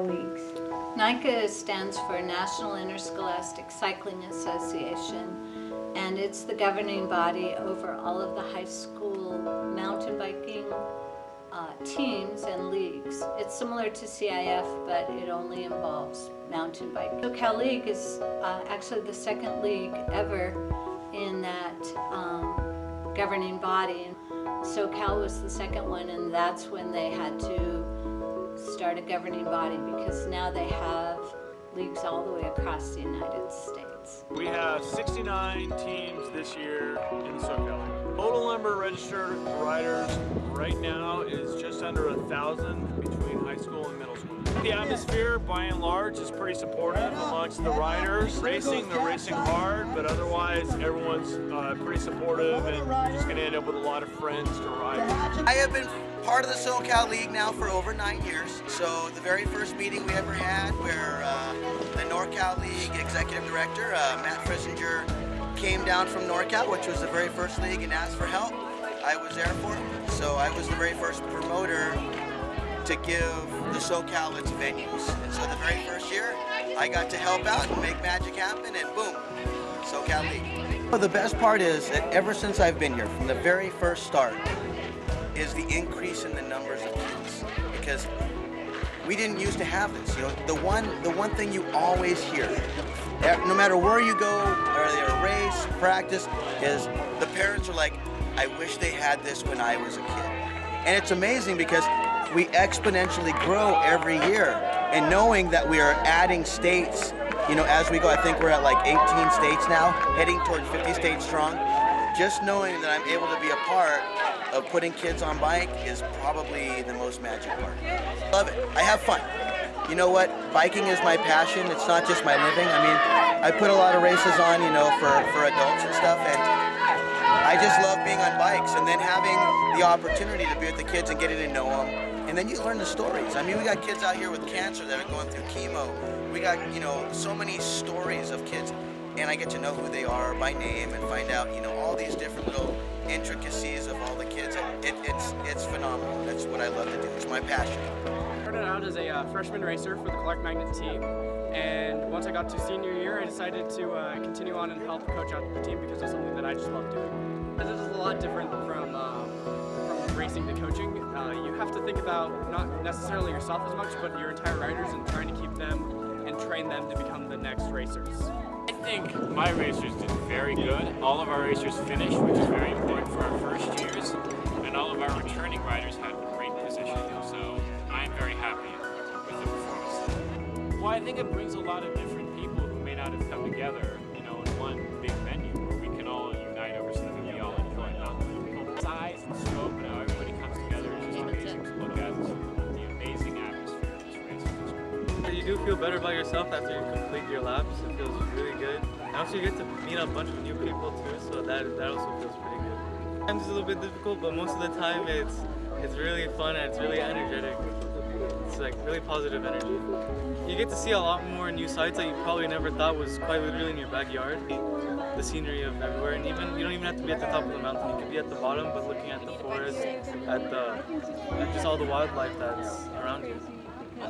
Leagues. NICA stands for National Interscholastic Cycling Association, and it's the governing body over all of the high school mountain biking teams and leagues. It's similar to CIF, but it only involves mountain biking. SoCal League is actually the second league ever in that governing body. SoCal was the second one, and that's when they had to start a governing body, because now they have leagues all the way across the United States. We have 69 teams this year in the SoCal League. Total number of registered riders right now is just under 1,000 between high school and middle school. The atmosphere, by and large, is pretty supportive amongst the riders. They're racing hard, but otherwise everyone's pretty supportive, and you're just going to end up with a lot of friends to ride. I have been part of the SoCal League now for over 9 years. So the very first meeting we ever had, where the NorCal League executive director, Matt Frissinger, came down from NorCal, which was the very first league, and asked for help. I was there for him. So I was the very first promoter to give the SoCal its venues. And so the very first year, I got to help out and make magic happen, and boom, SoCal League. Well, the best part is that ever since I've been here, from the very first start, is the increase in the numbers of kids, because we didn't used to have this. You know, the one thing you always hear, no matter where you go, whether they're race, practice, is the parents are like, I wish they had this when I was a kid. And it's amazing because we exponentially grow every year, and knowing that we are adding states, you know, as we go. I think we're at like 18 states now, heading towards 50 states strong. Just knowing that I'm able to be a part of putting kids on bike is probably the most magic part. Love it. I have fun. You know what? Biking is my passion. It's not just my living. I mean, I put a lot of races on, you know, for adults and stuff, and I just love being on bikes, and then having the opportunity to be with the kids and getting to know them. And then you learn the stories. I mean, we got kids out here with cancer that are going through chemo. We got, you know, so many stories of kids, and I get to know who they are by name and find out, you know, all these different little intricacies of all the kids. It's phenomenal. That's what I love to do. It's my passion. I started out as a freshman racer for the Clark Magnet team, and once I got to senior year, I decided to continue on and help coach out the team, because it's something that I just love doing. This is a lot different from racing to coaching. You have to think about not necessarily yourself as much, but your entire riders, and trying to keep them and train them to become the next racers. I think my racers did very good. All of our racers finished, which is very important for our first years, and all of our returning riders had great positions, so I'm very happy with the performance. Well, I think it brings a lot of different people who may not have come together, you know, in one big venue where we can all unite over something we all enjoy. Size and scope and how everybody comes together is just amazing to look at. The amazing atmosphere of this race. You do feel better about yourself after you complete your laps. It feels really good. And also you get to meet a bunch of new people too, so that also feels pretty good. Sometimes it's a little bit difficult, but most of the time it's really fun and it's really energetic. It's like really positive energy. You get to see a lot more new sights that you probably never thought was quite literally in your backyard. The scenery of everywhere, and even you don't even have to be at the top of the mountain. You could be at the bottom, but looking at the forest, at just all the wildlife that's around you.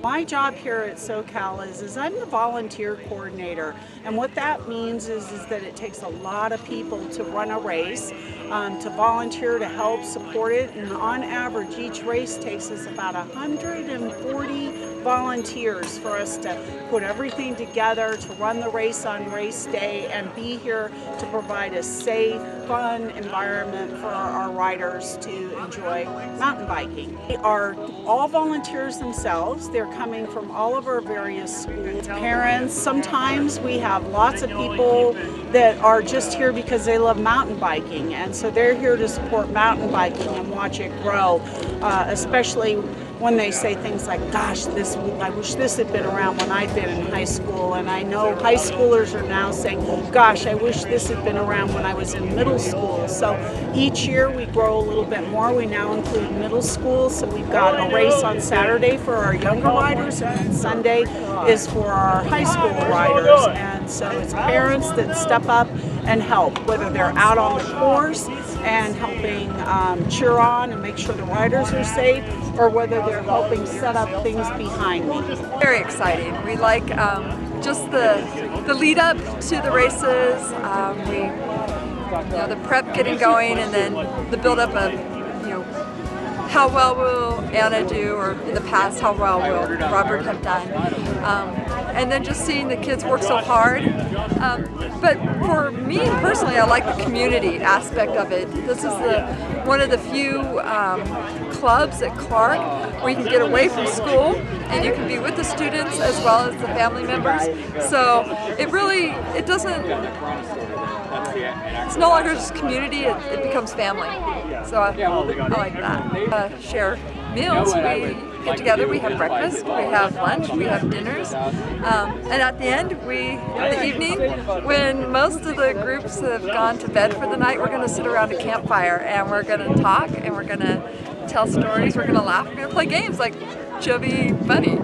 My job here at SoCal is I'm the volunteer coordinator, and what that means is that it takes a lot of people to run a race, to volunteer to help support it, and on average each race takes us about 140 volunteers for us to put everything together, to run the race on race day, and be here to provide a safe, fun environment for our riders to enjoy mountain biking. They are all volunteers themselves. They're coming from all of our various schools. Parents, sometimes we have lots of people that are just here because they love mountain biking, and so they're here to support mountain biking and watch it grow, especially when they say things like, gosh, I wish this had been around when I'd been in high school. And I know high schoolers are now saying, gosh, I wish this had been around when I was in middle school. So each year we grow a little bit more. We now include middle school. So we've got a race on Saturday for our younger riders, and then Sunday is for our high school riders. And so it's parents that step up and help, whether they're out on the course and helping cheer on and make sure the riders are safe, or whether they're helping set up things behind me. Very exciting. We like just the lead up to the races. The prep getting going, and then the build up of how well will Anna do, or in the past how well will Robert have done, and then just seeing the kids work so hard. But for me personally, I like the community aspect of it. This is one of the few clubs at Clark where you can get away from school and you can be with the students as well as the family members. So it doesn't, it's no longer just community, it becomes family. So I like that. Share meals, we get together, we have breakfast, we have lunch, we have dinners, and at the end, in the evening, when most of the groups have gone to bed for the night, we're going to sit around a campfire and we're going to talk and we're going to tell stories, we're going to laugh, we're going to play games like Chubby Bunny.